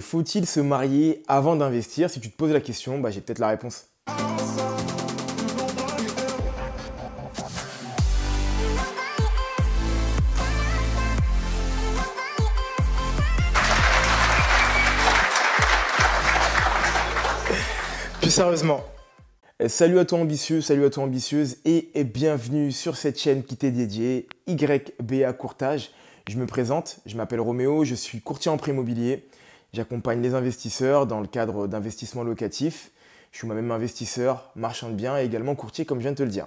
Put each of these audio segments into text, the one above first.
Faut-il se marier avant d'investir? Si tu te poses la question, j'ai peut-être la réponse. Plus sérieusement, salut à toi ambitieux, salut à toi ambitieuse et bienvenue sur cette chaîne qui t'est dédiée, YBA Courtage. Je me présente, je m'appelle Roméo, je suis courtier en prêt immobilier. J'accompagne les investisseurs dans le cadre d'investissement locatif. Je suis moi-même investisseur, marchand de biens et également courtier comme je viens de te le dire.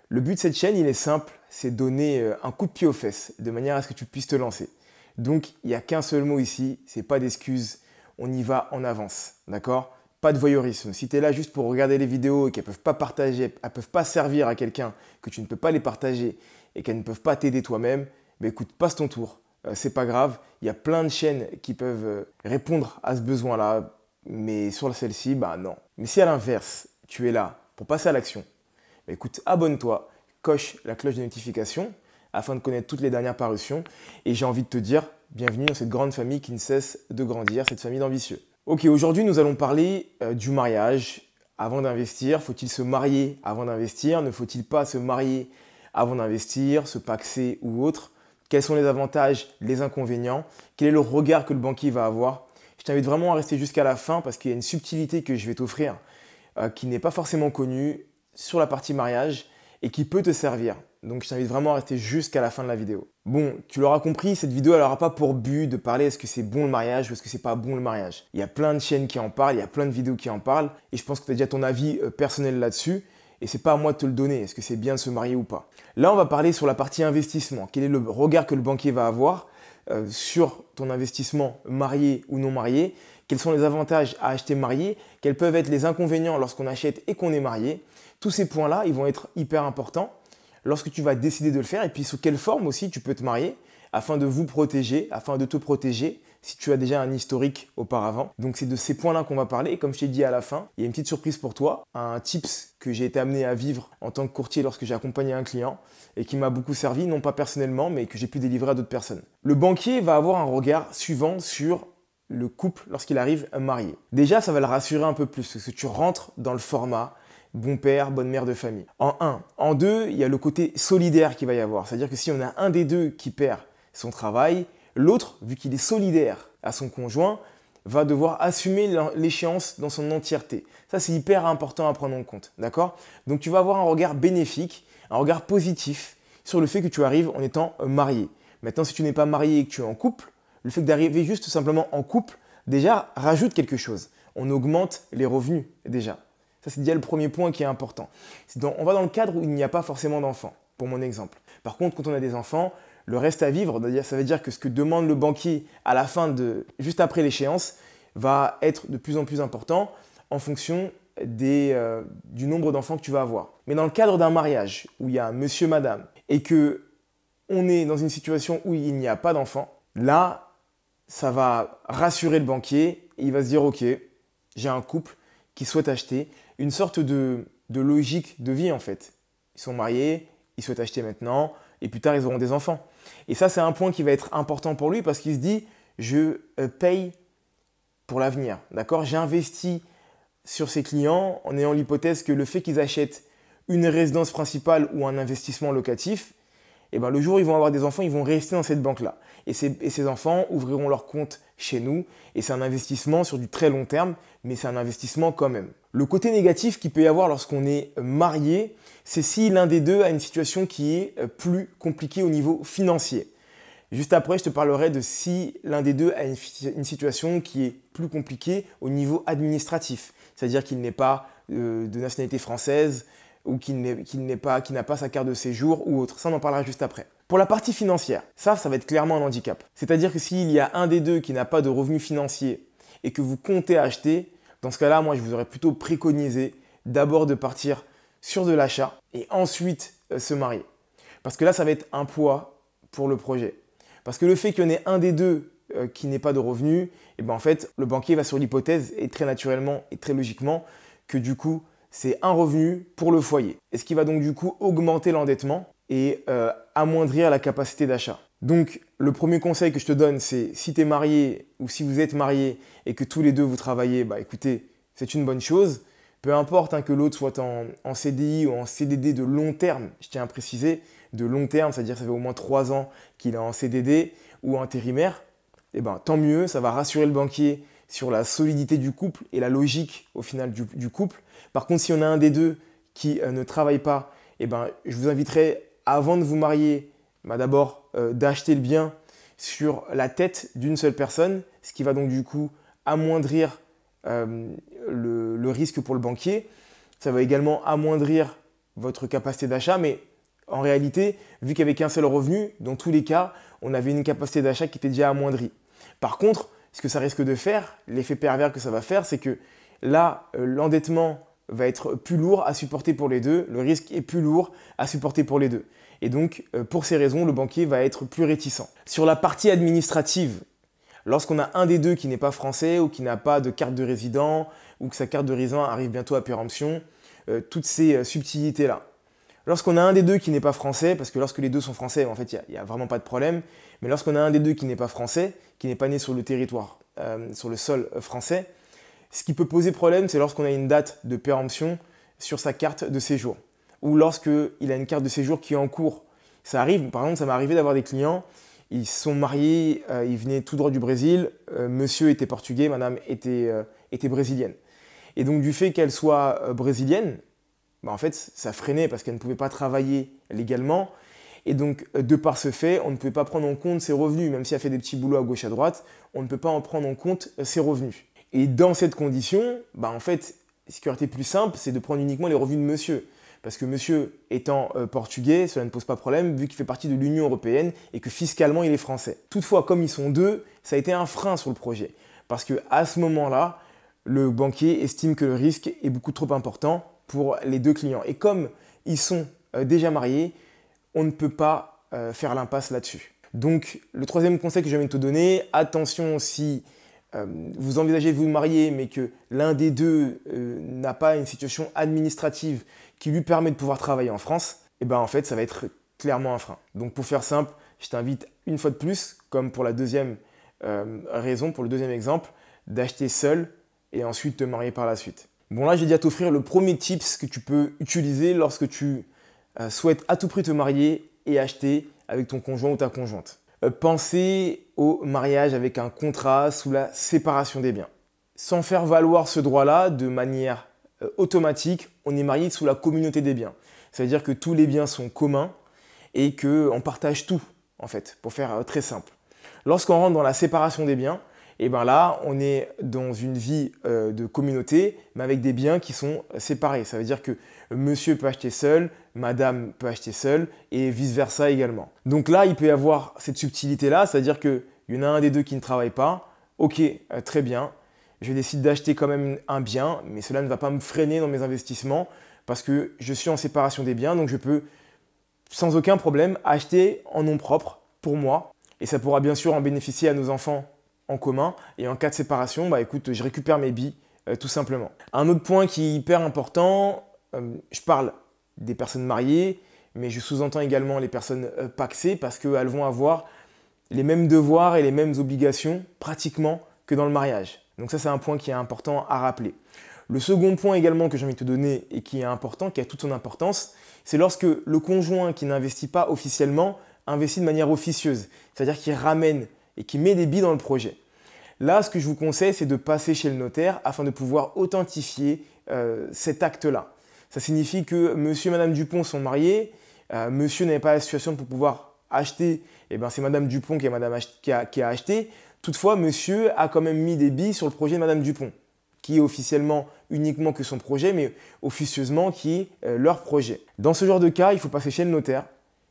Le but de cette chaîne, il est simple, c'est donner un coup de pied aux fesses de manière à ce que tu puisses te lancer. Donc, il n'y a qu'un seul mot ici, c'est pas d'excuses, on y va en avance, d'accord? Pas de voyeurisme. Si tu es là juste pour regarder les vidéos et qu'elles ne peuvent pas partager, elles ne peuvent pas servir à quelqu'un, que tu ne peux pas les partager et qu'elles ne peuvent pas t'aider toi-même, écoute, passe ton tour. C'est pas grave, il y a plein de chaînes qui peuvent répondre à ce besoin-là, mais sur celle-ci, non. Mais si à l'inverse, tu es là pour passer à l'action, écoute, abonne-toi, coche la cloche de notification afin de connaître toutes les dernières parutions et j'ai envie de te dire, bienvenue dans cette grande famille qui ne cesse de grandir, cette famille d'ambitieux. Ok, aujourd'hui nous allons parler du mariage avant d'investir. Faut-il se marier avant d'investir? Ne faut-il pas se marier avant d'investir, se paxer ou autre? Quels sont les avantages, les inconvénients? Quel est le regard que le banquier va avoir? Je t'invite vraiment à rester jusqu'à la fin parce qu'il y a une subtilité que je vais t'offrir qui n'est pas forcément connue sur la partie mariage et qui peut te servir. Donc je t'invite vraiment à rester jusqu'à la fin de la vidéo. Bon, tu l'auras compris, cette vidéo elle n'aura pas pour but de parler est-ce que c'est bon le mariage ou est-ce que c'est pas bon le mariage. Il y a plein de chaînes qui en parlent, il y a plein de vidéos qui en parlent et je pense que tu as déjà ton avis personnel là-dessus. Et ce n'est pas à moi de te le donner, est-ce que c'est bien de se marier ou pas. Là, on va parler sur la partie investissement. Quel est le regard que le banquier va avoir sur ton investissement marié ou non marié? Quels sont les avantages à acheter marié? Quels peuvent être les inconvénients lorsqu'on achète et qu'on est marié? Tous ces points-là, ils vont être hyper importants lorsque tu vas décider de le faire. Et puis, sous quelle forme aussi tu peux te marier afin de vous protéger, afin de te protéger si tu as déjà un historique auparavant. Donc c'est de ces points-là qu'on va parler et comme je t'ai dit à la fin, il y a une petite surprise pour toi, un tips que j'ai été amené à vivre en tant que courtier lorsque j'ai accompagné un client et qui m'a beaucoup servi, non pas personnellement mais que j'ai pu délivrer à d'autres personnes. Le banquier va avoir un regard suivant sur le couple lorsqu'il arrive marié. Déjà ça va le rassurer un peu plus parce que tu rentres dans le format bon père, bonne mère de famille. En un. En deux, il y a le côté solidaire qu'il va y avoir, c'est-à-dire que si on a un des deux qui perd son travail, l'autre, vu qu'il est solidaire à son conjoint, va devoir assumer l'échéance dans son entièreté. Ça, c'est hyper important à prendre en compte, d'accord? Donc, tu vas avoir un regard bénéfique, un regard positif sur le fait que tu arrives en étant marié. Maintenant, si tu n'es pas marié et que tu es en couple, le fait d'arriver juste simplement en couple, déjà, rajoute quelque chose. On augmente les revenus, déjà. Ça, c'est déjà le premier point qui est important. On va dans le cadre où il n'y a pas forcément d'enfants, pour mon exemple. Par contre, quand on a des enfants, le reste à vivre, ça veut dire que ce que demande le banquier à la fin juste après l'échéance va être de plus en plus important en fonction du nombre d'enfants que tu vas avoir. Mais dans le cadre d'un mariage où il y a monsieur, madame et que on est dans une situation où il n'y a pas d'enfants, là, ça va rassurer le banquier et il va se dire ok, j'ai un couple qui souhaite acheter une sorte de logique de vie en fait. Ils sont mariés, ils souhaitent acheter maintenant et plus tard ils auront des enfants. Et ça, c'est un point qui va être important pour lui parce qu'il se dit, je paye pour l'avenir, d'accord? J'investis sur ses clients en ayant l'hypothèse que le fait qu'ils achètent une résidence principale ou un investissement locatif, le jour où ils vont avoir des enfants, ils vont rester dans cette banque-là. Et ces enfants ouvriront leur compte chez nous et c'est un investissement sur du très long terme, mais c'est un investissement quand même. Le côté négatif qu'il peut y avoir lorsqu'on est marié, c'est si l'un des deux a une situation qui est plus compliquée au niveau financier. Juste après, je te parlerai de si l'un des deux a une situation qui est plus compliquée au niveau administratif, c'est-à-dire qu'il n'est pas de nationalité française ou qu'il n'a pas sa carte de séjour ou autre. Ça, on en parlera juste après. Pour la partie financière, ça va être clairement un handicap. C'est-à-dire que s'il y a un des deux qui n'a pas de revenus financiers et que vous comptez acheter, dans ce cas-là, moi, je vous aurais plutôt préconisé d'abord de partir sur de l'achat et ensuite se marier. Parce que là, ça va être un poids pour le projet. Parce que le fait qu'il y en ait un des deux qui n'ait pas de revenus, en fait, le banquier va sur l'hypothèse et très naturellement et très logiquement que du coup, c'est un revenu pour le foyer. Et ce qui va donc du coup augmenter l'endettement et amoindrir la capacité d'achat. Donc, le premier conseil que je te donne, c'est si tu es marié ou si vous êtes marié et que tous les deux vous travaillez, bah écoutez, c'est une bonne chose. Peu importe hein, que l'autre soit en CDI ou en CDD de long terme, je tiens à préciser, de long terme, c'est-à-dire que ça fait au moins 3 ans qu'il est en CDD ou intérimaire, eh ben, tant mieux, ça va rassurer le banquier sur la solidité du couple et la logique au final du couple. Par contre, si on a un des deux qui ne travaille pas, eh ben, je vous inviterai, avant de vous marier, bah, d'abord d'acheter le bien sur la tête d'une seule personne, ce qui va donc du coup amoindrir le risque pour le banquier. Ça va également amoindrir votre capacité d'achat, mais en réalité, vu qu'il n'y avait qu'un seul revenu, dans tous les cas, on avait une capacité d'achat qui était déjà amoindrie. Par contre, ce que ça risque de faire, l'effet pervers que ça va faire, c'est que là, l'endettement va être plus lourd à supporter pour les deux, le risque est plus lourd à supporter pour les deux. Et donc, pour ces raisons, le banquier va être plus réticent. Sur la partie administrative, lorsqu'on a un des deux qui n'est pas français ou qui n'a pas de carte de résident ou que sa carte de résident arrive bientôt à péremption, toutes ces subtilités-là. Lorsqu'on a un des deux qui n'est pas français, parce que lorsque les deux sont français, en fait, il n'y a vraiment pas de problème, mais lorsqu'on a un des deux qui n'est pas français, qui n'est pas né sur le territoire, sur le sol français, ce qui peut poser problème, c'est lorsqu'on a une date de péremption sur sa carte de séjour ou lorsqu'il a une carte de séjour qui est en cours. Ça arrive, par exemple, ça m'est arrivé d'avoir des clients, ils sont mariés, ils venaient tout droit du Brésil, monsieur était portugais, madame était brésilienne. Et donc du fait qu'elle soit brésilienne, bah en fait, ça freinait parce qu'elle ne pouvait pas travailler légalement. Et donc, de par ce fait, on ne peut pas prendre en compte ses revenus. Même si elle fait des petits boulots à gauche à droite, on ne peut pas en prendre en compte ses revenus. Et dans cette condition, bah en fait, ce qui aurait été plus simple, c'est de prendre uniquement les revenus de monsieur. Parce que monsieur étant portugais, cela ne pose pas problème vu qu'il fait partie de l'Union européenne et que fiscalement, il est français. Toutefois, comme ils sont deux, ça a été un frein sur le projet. Parce qu'à ce moment-là, le banquier estime que le risque est beaucoup trop important pour les deux clients. Et comme ils sont déjà mariés, on ne peut pas faire l'impasse là-dessus. Donc, le troisième conseil que je viens de te donner, attention si vous envisagez de vous marier, mais que l'un des deux n'a pas une situation administrative qui lui permet de pouvoir travailler en France, et ben en fait, ça va être clairement un frein. Donc, pour faire simple, je t'invite une fois de plus, comme pour la deuxième raison, pour le deuxième exemple, d'acheter seul et ensuite te marier par la suite. Bon là, j'ai dit à t'offrir le premier tips que tu peux utiliser lorsque tu souhaites à tout prix te marier et acheter avec ton conjoint ou ta conjointe. Pensez au mariage avec un contrat sous la séparation des biens. Sans faire valoir ce droit-là de manière automatique, on est marié sous la communauté des biens. Ça veut dire que tous les biens sont communs et qu'on partage tout, en fait, pour faire très simple. Lorsqu'on rentre dans la séparation des biens, et bien là, on est dans une vie de communauté, mais avec des biens qui sont séparés. Ça veut dire que monsieur peut acheter seul, madame peut acheter seul, et vice-versa également. Donc là, il peut y avoir cette subtilité-là, c'est-à-dire qu'il y en a un des deux qui ne travaille pas. Ok, très bien, je décide d'acheter quand même un bien, mais cela ne va pas me freiner dans mes investissements, parce que je suis en séparation des biens, donc je peux sans aucun problème acheter en nom propre pour moi, et ça pourra bien sûr en bénéficier à nos enfants en commun, et en cas de séparation, bah écoute, je récupère mes billes tout simplement. Un autre point qui est hyper important, je parle des personnes mariées, mais je sous-entends également les personnes pacsées parce qu'elles vont avoir les mêmes devoirs et les mêmes obligations pratiquement que dans le mariage. Donc ça, c'est un point qui est important à rappeler. Le second point également que j'ai envie de te donner et qui est important, qui a toute son importance, c'est lorsque le conjoint qui n'investit pas officiellement investit de manière officieuse, c'est-à-dire qu'il ramène et qui met des billes dans le projet. Là, ce que je vous conseille, c'est de passer chez le notaire afin de pouvoir authentifier cet acte-là. Ça signifie que monsieur et madame Dupont sont mariés, monsieur n'avait pas la situation pour pouvoir acheter, et bien c'est madame Dupont qui a acheté. Toutefois, monsieur a quand même mis des billes sur le projet de madame Dupont, qui est officiellement uniquement que son projet, mais officieusement qui est leur projet. Dans ce genre de cas, il faut passer chez le notaire,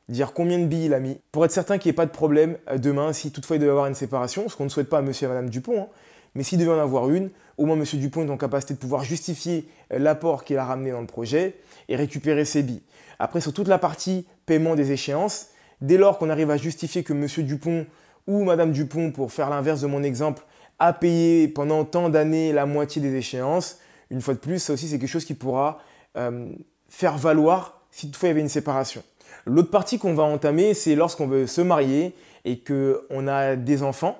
dire combien de billes il a mis, pour être certain qu'il n'y ait pas de problème demain si toutefois il devait y avoir une séparation, ce qu'on ne souhaite pas à monsieur et madame Dupont, hein, mais s'il devait en avoir une, au moins monsieur Dupont est en capacité de pouvoir justifier l'apport qu'il a ramené dans le projet et récupérer ses billes. Après, sur toute la partie paiement des échéances, dès lors qu'on arrive à justifier que monsieur Dupont ou madame Dupont, pour faire l'inverse de mon exemple, a payé pendant tant d'années la moitié des échéances, une fois de plus, ça aussi c'est quelque chose qui pourra faire valoir si toutefois il y avait une séparation. L'autre partie qu'on va entamer, c'est lorsqu'on veut se marier et qu'on a des enfants,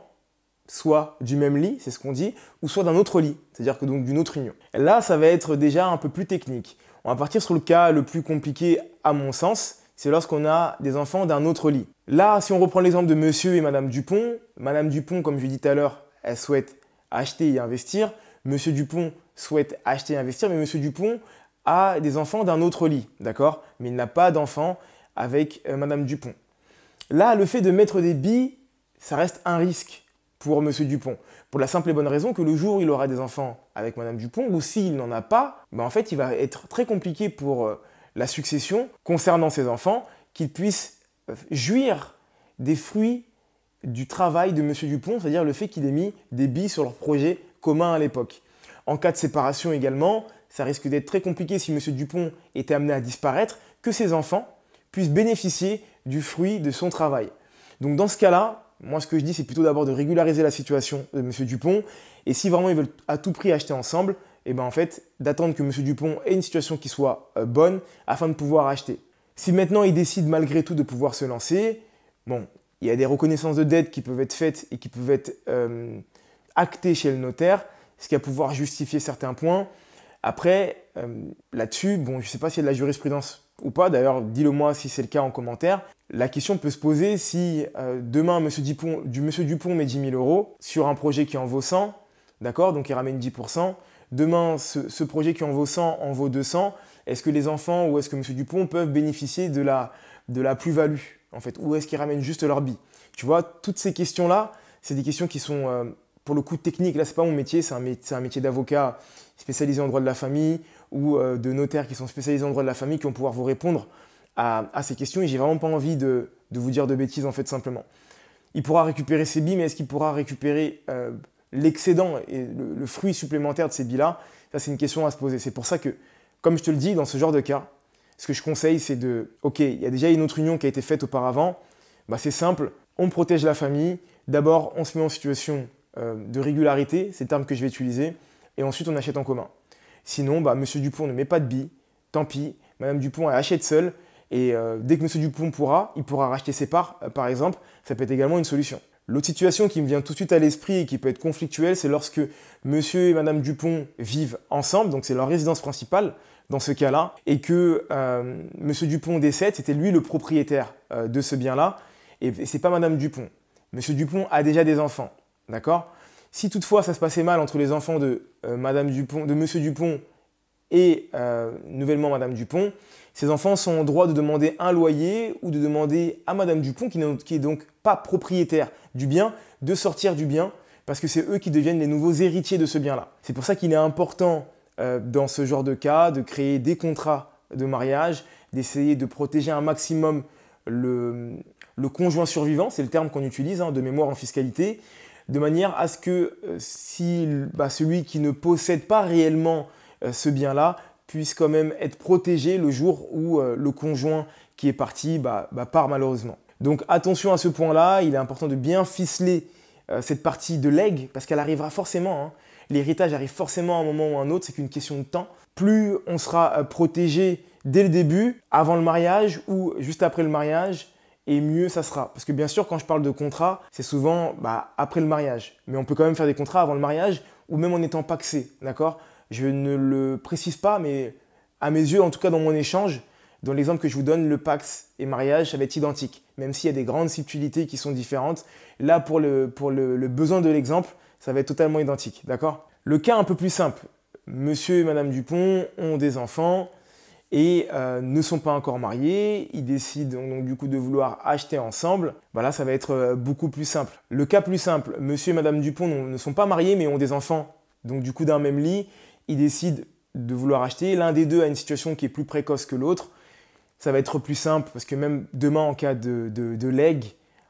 soit du même lit, c'est ce qu'on dit, ou soit d'un autre lit, c'est-à-dire que donc d'une autre union. Là, ça va être déjà un peu plus technique. On va partir sur le cas le plus compliqué à mon sens, c'est lorsqu'on a des enfants d'un autre lit. Là, si on reprend l'exemple de monsieur et madame Dupont, comme je l'ai dit tout à l'heure, elle souhaite acheter et investir. Monsieur Dupont souhaite acheter et investir, mais monsieur Dupont a des enfants d'un autre lit, d'accord? Mais il n'a pas d'enfants avec madame Dupont. Là, le fait de mettre des billes, ça reste un risque pour monsieur Dupont. Pour la simple et bonne raison que le jour où il aura des enfants avec madame Dupont, ou s'il n'en a pas, ben en fait, il va être très compliqué pour la succession concernant ses enfants, qu'ils puissent jouir des fruits du travail de monsieur Dupont, c'est-à-dire le fait qu'il ait mis des billes sur leur projet commun à l'époque. En cas de séparation également, ça risque d'être très compliqué si monsieur Dupont était amené à disparaître, que ses enfants puissent bénéficier du fruit de son travail. Donc dans ce cas-là, moi ce que je dis c'est plutôt d'abord de régulariser la situation de monsieur Dupont, et si vraiment ils veulent à tout prix acheter ensemble, et ben en fait d'attendre que monsieur Dupont ait une situation qui soit bonne afin de pouvoir acheter. Si maintenant il décide malgré tout de pouvoir se lancer, bon, il y a des reconnaissances de dette qui peuvent être faites et qui peuvent être actées chez le notaire, ce qui va pouvoir justifier certains points. Après, là-dessus, bon, je ne sais pas s'il y a de la jurisprudence ou pas, d'ailleurs, dis-le moi si c'est le cas en commentaire. La question peut se poser si demain, monsieur Dupont met 10 000 euros sur un projet qui en vaut 100, d'accord, donc il ramène 10%. Demain, ce projet qui en vaut 100 en vaut 200. Est-ce que les enfants ou est-ce que monsieur Dupont peuvent bénéficier de la plus-value, en fait, ou est-ce qu'ils ramènent juste leur billes? Tu vois, toutes ces questions-là, c'est des questions qui sont pour le coup techniques. Là, ce n'est pas mon métier, c'est un métier d'avocat spécialisé en droit de la famille ou de notaires qui sont spécialisés en droit de la famille qui vont pouvoir vous répondre à ces questions. Et j'ai vraiment pas envie de vous dire de bêtises, en fait, simplement. Il pourra récupérer ses billes, mais est-ce qu'il pourra récupérer l'excédent et le fruit supplémentaire de ces billes-là? Ça, c'est une question à se poser. C'est pour ça que, comme je te le dis, dans ce genre de cas, ce que je conseille, c'est ok, il y a déjà une autre union qui a été faite auparavant, bah, c'est simple, on protège la famille. D'abord, on se met en situation de régularité, c'est le terme que je vais utiliser, et ensuite on achète en commun. Sinon, bah, monsieur Dupont ne met pas de billes, tant pis, madame Dupont elle achète seule, et dès que monsieur Dupont il pourra racheter ses parts, par exemple, ça peut être également une solution. L'autre situation qui me vient tout de suite à l'esprit et qui peut être conflictuelle, c'est lorsque monsieur et madame Dupont vivent ensemble, donc c'est leur résidence principale dans ce cas-là, et que monsieur Dupont décède, c'était lui le propriétaire de ce bien-là, et ce n'est pas madame Dupont. Monsieur Dupont a déjà des enfants, d'accord? Si toutefois ça se passait mal entre les enfants de monsieur Dupont et nouvellement madame Dupont, ces enfants sont en droit de demander un loyer ou de demander à madame Dupont, qui n'est donc pas propriétaire du bien, de sortir du bien parce que c'est eux qui deviennent les nouveaux héritiers de ce bien-là. C'est pour ça qu'il est important dans ce genre de cas de créer des contrats de mariage, d'essayer de protéger un maximum le conjoint survivant, c'est le terme qu'on utilise de mémoire en fiscalité, de manière à ce que celui qui ne possède pas réellement ce bien-là puisse quand même être protégé le jour où le conjoint qui est parti part malheureusement. Donc attention à ce point-là, il est important de bien ficeler cette partie de legs parce qu'elle arrivera forcément. L'héritage arrive forcément à un moment ou à un autre, c'est qu'une question de temps. Plus on sera protégé dès le début, avant le mariage ou juste après le mariage, et mieux ça sera. Parce que bien sûr, quand je parle de contrat, c'est souvent après le mariage. Mais on peut quand même faire des contrats avant le mariage ou même en étant pacsé, d'accord? Je ne le précise pas, mais à mes yeux, en tout cas dans mon échange, dans l'exemple que je vous donne, le pacs et mariage, ça va être identique. Même s'il y a des grandes subtilités qui sont différentes. Là, pour le besoin de l'exemple, ça va être totalement identique, d'accord? Le cas un peu plus simple. Monsieur et madame Dupont ont des enfants et ne sont pas encore mariés. Ils décident donc du coup de vouloir acheter ensemble. Là, ça va être beaucoup plus simple. Le cas plus simple, monsieur et madame Dupont ne sont pas mariés mais ont des enfants, donc du coup d'un même lit. Ils décident de vouloir acheter. L'un des deux a une situation qui est plus précoce que l'autre. Ça va être plus simple parce que même demain, en cas de legs,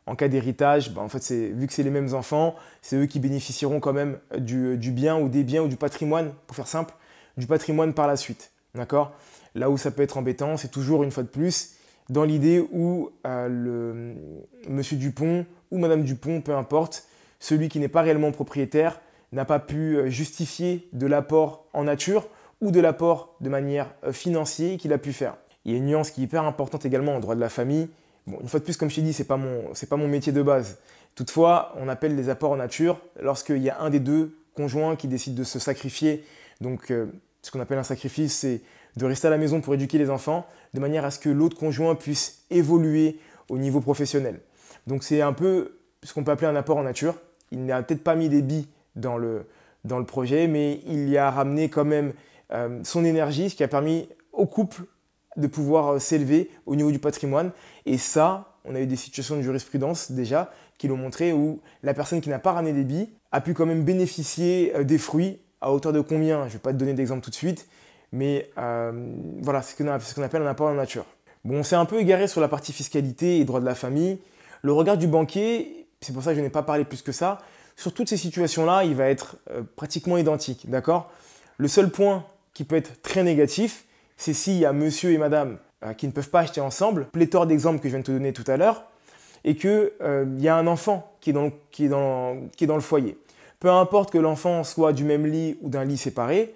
en cas d'héritage, en fait, vu que c'est les mêmes enfants, c'est eux qui bénéficieront quand même du bien ou des biens ou du patrimoine, pour faire simple, du patrimoine par la suite. D'accord? Là où ça peut être embêtant, c'est toujours, une fois de plus, dans l'idée où monsieur Dupont ou madame Dupont, peu importe, celui qui n'est pas réellement propriétaire, n'a pas pu justifier de l'apport en nature ou de l'apport de manière financière qu'il a pu faire. Il y a une nuance qui est hyper importante également en droit de la famille. Bon, une fois de plus, comme je t'ai dit, c'est pas mon métier de base. Toutefois, on appelle les apports en nature lorsqu'il y a un des deux conjoints qui décide de se sacrifier. Donc, ce qu'on appelle un sacrifice, c'est de rester à la maison pour éduquer les enfants, de manière à ce que l'autre conjoint puisse évoluer au niveau professionnel. Donc, c'est un peu ce qu'on peut appeler un apport en nature. Il n'a peut-être pas mis des billes dans le projet, mais il y a ramené quand même son énergie, ce qui a permis au couple de pouvoir s'élever au niveau du patrimoine. Et ça, on a eu des situations de jurisprudence déjà qui l'ont montré, où la personne qui n'a pas ramené des billes a pu quand même bénéficier des fruits à hauteur de combien? Je ne vais pas te donner d'exemple tout de suite, mais voilà, c'est ce qu'on appelle un apport en nature. Bon, on s'est un peu égaré sur la partie fiscalité et droit de la famille. Le regard du banquier, c'est pour ça que je n'ai pas parlé plus que ça, sur toutes ces situations-là, il va être pratiquement identique, d'accord? Le seul point qui peut être très négatif, c'est s'il y a monsieur et madame qui ne peuvent pas acheter ensemble, pléthore d'exemples que je viens de te donner tout à l'heure, et qu'il y a un enfant qui est dans le foyer. Peu importe que l'enfant soit du même lit ou d'un lit séparé,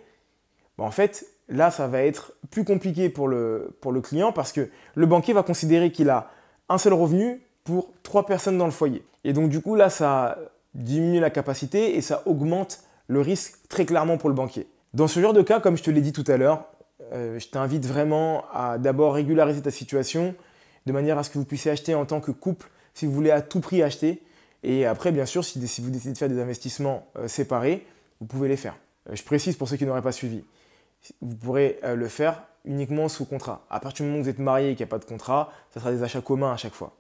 en fait, là, ça va être plus compliqué pour le client parce que le banquier va considérer qu'il a un seul revenu pour 3 personnes dans le foyer. Et donc, du coup, là, ça diminue la capacité et ça augmente le risque très clairement pour le banquier. Dans ce genre de cas, comme je te l'ai dit tout à l'heure, je t'invite vraiment à d'abord régulariser ta situation de manière à ce que vous puissiez acheter en tant que couple si vous voulez à tout prix acheter. Et après, bien sûr, si vous décidez de faire des investissements séparés, vous pouvez les faire. Je précise pour ceux qui n'auraient pas suivi, vous pourrez le faire uniquement sous contrat. À partir du moment où vous êtes marié et qu'il n'y a pas de contrat, ça sera des achats communs à chaque fois.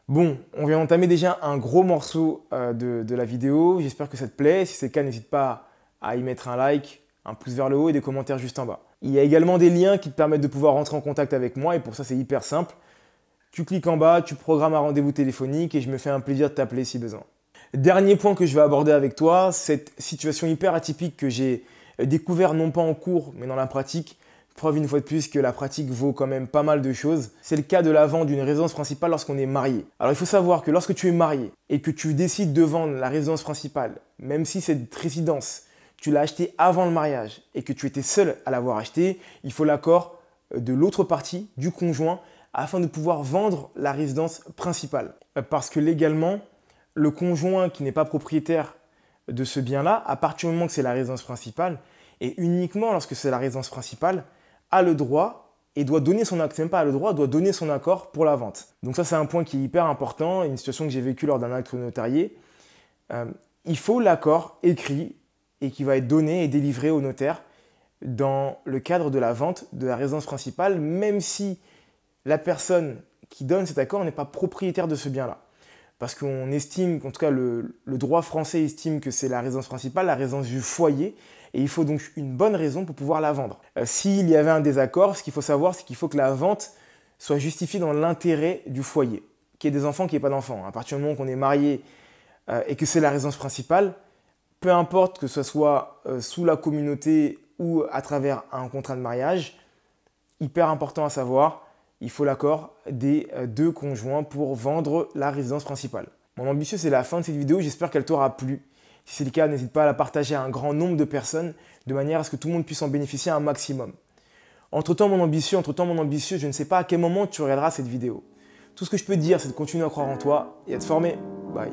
Bon, on vient d'entamer déjà un gros morceau de la vidéo. J'espère que ça te plaît. Si c'est le cas, n'hésite pas à y mettre un like, un pouce vers le haut et des commentaires juste en bas. Il y a également des liens qui te permettent de pouvoir rentrer en contact avec moi et pour ça, c'est hyper simple. Tu cliques en bas, tu programmes un rendez-vous téléphonique et je me fais un plaisir de t'appeler si besoin. Dernier point que je vais aborder avec toi, cette situation hyper atypique que j'ai découvert non pas en cours mais dans la pratique. Preuve une fois de plus que la pratique vaut quand même pas mal de choses. C'est le cas de la vente d'une résidence principale lorsqu'on est marié. Alors il faut savoir que lorsque tu es marié et que tu décides de vendre la résidence principale, même si cette résidence, tu l'as achetée avant le mariage et que tu étais seul à l'avoir achetée, il faut l'accord de l'autre partie, du conjoint, afin de pouvoir vendre la résidence principale. Parce que légalement, le conjoint qui n'est pas propriétaire de ce bien-là, à partir du moment que c'est la résidence principale, et uniquement lorsque c'est la résidence principale, a le droit et doit donner son accord, c'est même pas le droit, doit donner son accord pour la vente. Donc ça, c'est un point qui est hyper important, une situation que j'ai vécue lors d'un acte notarié. Il faut l'accord écrit et qui va être donné et délivré au notaire dans le cadre de la vente de la résidence principale, même si la personne qui donne cet accord n'est pas propriétaire de ce bien-là. Parce qu'on estime, en tout cas le droit français estime que c'est la résidence principale, la résidence du foyer, et il faut donc une bonne raison pour pouvoir la vendre. S'il y avait un désaccord, ce qu'il faut savoir, c'est qu'il faut que la vente soit justifiée dans l'intérêt du foyer, qu'il y ait des enfants, qu'il n'y ait pas d'enfants. À partir du moment qu'on est marié et que c'est la résidence principale, peu importe que ce soit sous la communauté ou à travers un contrat de mariage, hyper important à savoir, il faut l'accord des deux conjoints pour vendre la résidence principale. Mon ambitieux, c'est la fin de cette vidéo, j'espère qu'elle t'aura plu. Si c'est le cas, n'hésite pas à la partager à un grand nombre de personnes de manière à ce que tout le monde puisse en bénéficier un maximum. Entre-temps, mon ambitieux, je ne sais pas à quel moment tu regarderas cette vidéo. Tout ce que je peux te dire, c'est de continuer à croire en toi et à te former. Bye.